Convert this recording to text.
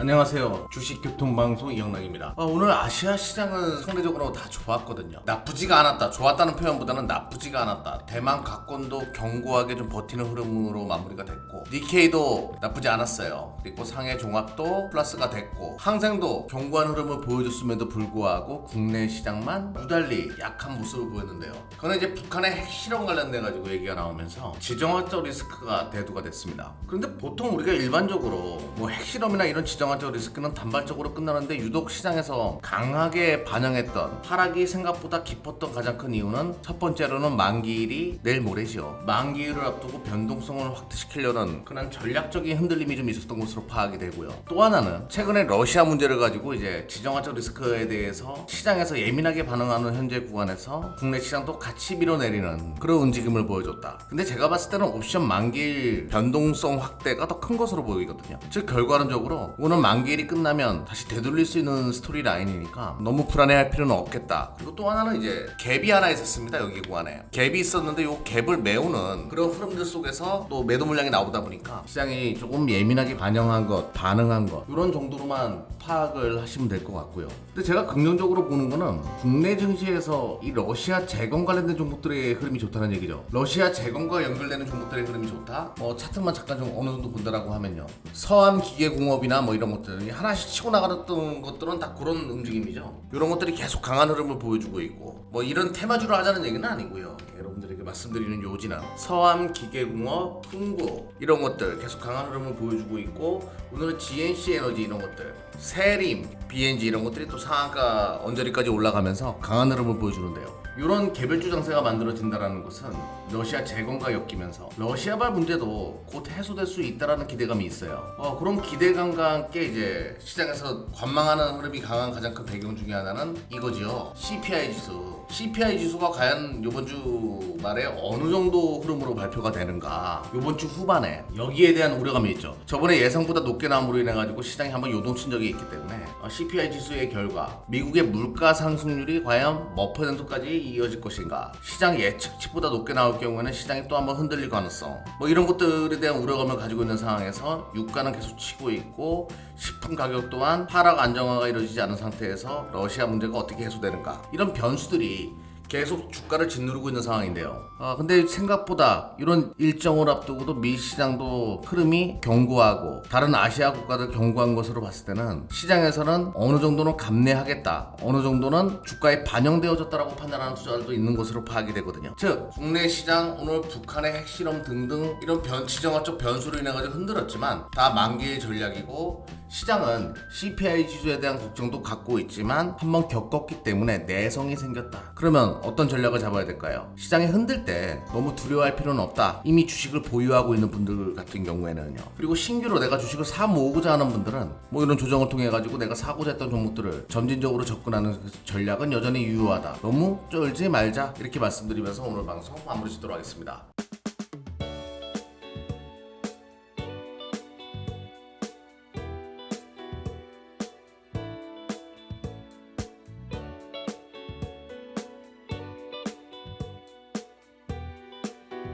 안녕하세요. 주식교통방송 이영락입니다. 오늘 아시아 시장은 상대적으로 다 좋았거든요. 나쁘지가 않았다. 좋았다는 표현보다는 나쁘지가 않았다. 대만 가권도 견고하게 좀 버티는 흐름으로 마무리가 됐고, 니케이도 나쁘지 않았어요. 그리고 상해 종합도 플러스가 됐고, 항생도 견고한 흐름을 보여줬음에도 불구하고 국내 시장만 유달리 약한 모습을 보였는데요. 그건 이제 북한의 핵실험 관련돼 가지고 얘기가 나오면서 지정학적 리스크가 대두가 됐습니다. 그런데 보통 우리가 일반적으로 뭐 핵실험이나 이런 지정학적 리스크는 단발적으로 끝나는데, 유독 시장에서 강하게 반영했던 하락이 생각보다 깊었던 가장 큰 이유는, 첫 번째로는 만기일이 내일 모레죠. 만기일을 앞두고 변동성을 확대시키려는 그런 전략적인 흔들림이 좀 있었던 것으로 파악이 되고요. 또 하나는 최근에 러시아 문제를 가지고 이제 지정학적 리스크에 대해서 시장에서 예민하게 반응하는 현재 구간에서 국내 시장도 같이 밀어내리는 그런 움직임을 보여줬다. 근데 제가 봤을 때는 옵션 만기일 변동성 확대가 더 큰 것으로 보이거든요. 즉 결과론적으로 오늘 만기일이 끝나면 다시 되돌릴 수 있는 스토리 라인이니까 너무 불안해할 필요는 없겠다. 그리고 또 하나는 이제 갭이 하나 있었습니다. 여기 구간에 갭이 있었는데 이 갭을 메우는 그런 흐름들 속에서 또 매도 물량이 나오다 보니까 시장이 조금 예민하게 반응한 것 이런 정도로만 파악을 하시면 될 것 같고요. 근데 제가 긍정적으로 보는 거는 국내 증시에서 이 러시아 재건 관련된 종목들의 흐름이 좋다는 얘기죠. 러시아 재건과 연결되는 종목들의 흐름이 좋다. 차트만 잠깐 좀 어느 정도 본다라고 하면요, 서암기계공업이나 뭐 이런 것들이 하나씩 치고 나가던 것들은 다 그런 움직임이죠. 이런 것들이 계속 강한 흐름을 보여주고 있고, 뭐 이런 테마주로 하자는 얘기는 아니고요. 여러분들에게 말씀드리는 요지는 서암기계공업, 풍구 이런 것들 계속 강한 흐름을 보여주고 있고, 오늘은 GNC 에너지 이런 것들, 세림, BNG 이런 것들이 또 상한가 언저리까지 올라가면서 강한 흐름을 보여주는데요. 이런 개별주 장세가 만들어진다는 것은 러시아 재건과 엮이면서 러시아발 문제도 곧 해소될 수 있다라는 기대감이 있어요. 그런 기대감과 함께 이제 시장에서 관망하는 흐름이 강한 가장 큰 배경 중에 하나는 이거지요. CPI 지수. CPI 지수가 과연 이번 주 말에 어느 정도 흐름으로 발표가 되는가, 이번 주 후반에 여기에 대한 우려감이 있죠. 저번에 예상보다 높게 나옴으로 인해 가지고 시장이 한번 요동친 적이 있기 때문에 CPI 지수의 결과, 미국의 물가 상승률이 과연 몇 %까지 이어질 것인가, 시장 예측치보다 높게 나올 경우에는 시장이 또 한번 흔들릴 가능성, 뭐 이런 것들에 대한 우려감을 가지고 있는 상황에서 유가는 계속 치고 있고, 식품 가격 또한 하락 안정화가 이루어지지 않은 상태에서 러시아 문제가 어떻게 해소되는가, 이런 변수들이 계속 주가를 짓누르고 있는 상황인데요. 근데 생각보다 이런 일정을 앞두고도 미 시장도 흐름이 견고하고 다른 아시아 국가들 견고한 것으로 봤을 때는 시장에서는 어느 정도는 감내하겠다, 어느 정도는 주가에 반영되어졌다라고 판단하는 투자들도 있는 것으로 파악이 되거든요. 즉 국내 시장 오늘 북한의 핵실험 등등 이런 지정학적 변수로 인해 가지고 흔들었지만 다 만기의 전략이고, 시장은 CPI 지수에 대한 걱정도 갖고 있지만 한번 겪었기 때문에 내성이 생겼다. 그러면 어떤 전략을 잡아야 될까요? 시장이 흔들 때 너무 두려워할 필요는 없다. 이미 주식을 보유하고 있는 분들 같은 경우에는요. 그리고 신규로 내가 주식을 사 모으고자 하는 분들은 뭐 이런 조정을 통해 가지고 내가 사고자 했던 종목들을 점진적으로 접근하는 전략은 여전히 유효하다. 너무 쫄지 말자, 이렇게 말씀드리면서 오늘 방송 마무리 짓도록 하겠습니다.